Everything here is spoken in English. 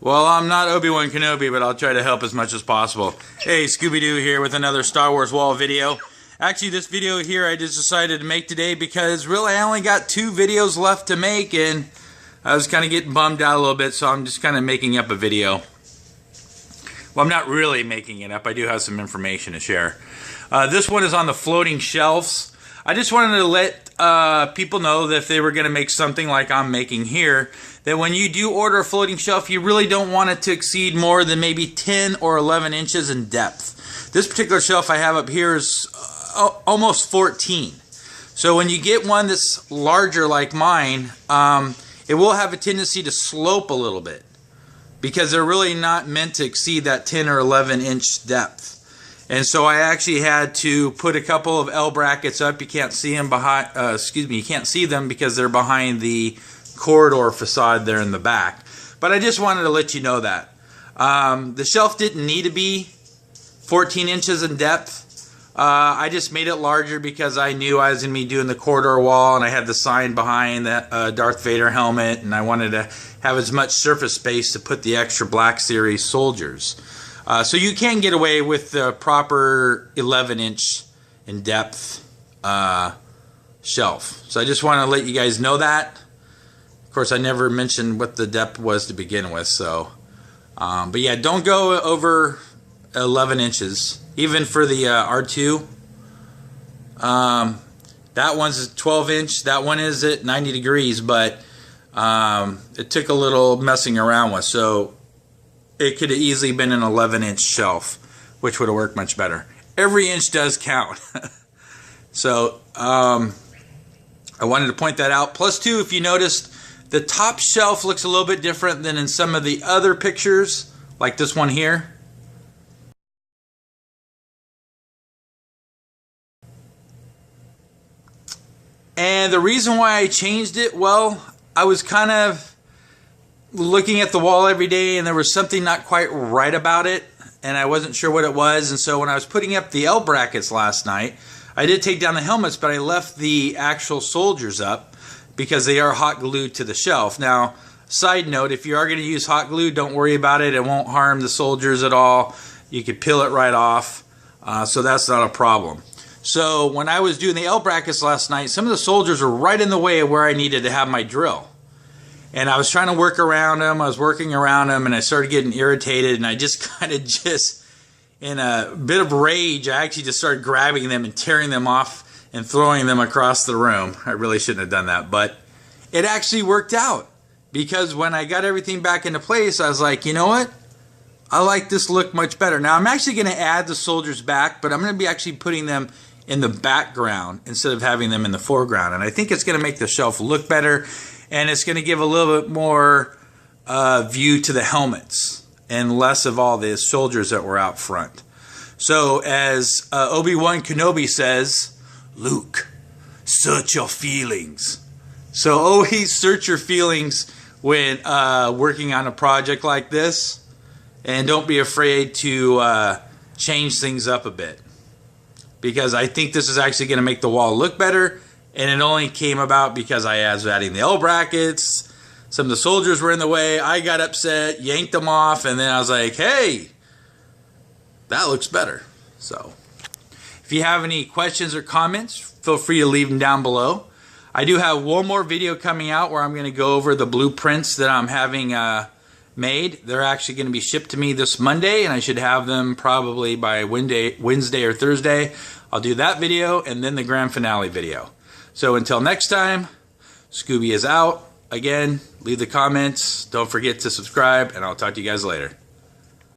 Well, I'm not Obi-Wan Kenobi, but I'll try to help as much as possible. Hey, Scooby-Doo here with another Star Wars wall video. Actually, this video here I just decided to make today because really I only got 2 videos left to make, and I was kind of getting bummed out a little bit, so I'm just kind of making up a video. Well, I'm not really making it up. I do have some information to share. This one is on the floating shelves. I just wanted to let people know that if they were going to make something like I'm making here, that when you do order a floating shelf, you really don't want it to exceed more than maybe 10 or 11 inches in depth. This particular shelf I have up here is almost 14. So when you get one that's larger like mine, it will have a tendency to slope a little bit because they're really not meant to exceed that 10 or 11 inch depth. And so I actually had to put a couple of L brackets up. You can't see them behind. You can't see them because they're behind the corridor facade there in the back. But I just wanted to let you know that the shelf didn't need to be 14 inches in depth. I just made it larger because I knew I was going to be doing the corridor wall, and I had the sign behind that Darth Vader helmet, and I wanted to have as much surface space to put the extra Black Series soldiers. So you can get away with the proper 11-inch in depth shelf. So I just want to let you guys know that. Of course, I never mentioned what the depth was to begin with. So, but yeah, don't go over 11 inches. Even for the R2. That one's a 12-inch. That one is at 90 degrees, but it took a little messing around with. So it could have easily been an 11-inch shelf, which would have worked much better. Every inch does count. So I wanted to point that out. Plus, too, if you noticed, the top shelf looks a little bit different than in some of the other pictures, like this one here. And the reason why I changed it, well, I was kind of looking at the wall every day and there was something not quite right about it, and I wasn't sure what it was. And so when I was putting up the L brackets last night, I did take down the helmets, but I left the actual soldiers up because they are hot glued to the shelf. Now, side note, if you are going to use hot glue, don't worry about it. It won't harm the soldiers at all. You could peel it right off, so that's not a problem. So when I was doing the L brackets last night, some of the soldiers were right in the way of where I needed to have my drill. And I was trying to work around them. I was working around them, and I started getting irritated, and I just kind of in a bit of rage, I actually just started grabbing them and tearing them off and throwing them across the room. I really shouldn't have done that, but it actually worked out because when I got everything back into place, I was like, you know what? I like this look much better. Now, I'm actually going to add the soldiers back, but I'm going to be actually putting them in the background instead of having them in the foreground. And I think it's going to make the shelf look better, and it's going to give a little bit more view to the helmets and less of all the soldiers that were out front. So as Obi-Wan Kenobi says, Luke, search your feelings. So always search your feelings when working on a project like this, and don't be afraid to change things up a bit. Because I think this is actually going to make the wall look better, and it only came about because I was adding the L brackets. Some of the soldiers were in the way. I got upset, yanked them off, and then I was like, hey, that looks better. So if you have any questions or comments, feel free to leave them down below. I do have one more video coming out where I'm going to go over the blueprints that I'm having made. They're actually going to be shipped to me this Monday, and I should have them probably by Wednesday or Thursday. I'll do that video and then the grand finale video. So until next time, Scooby is out. Again, leave the comments. Don't forget to subscribe, and I'll talk to you guys later.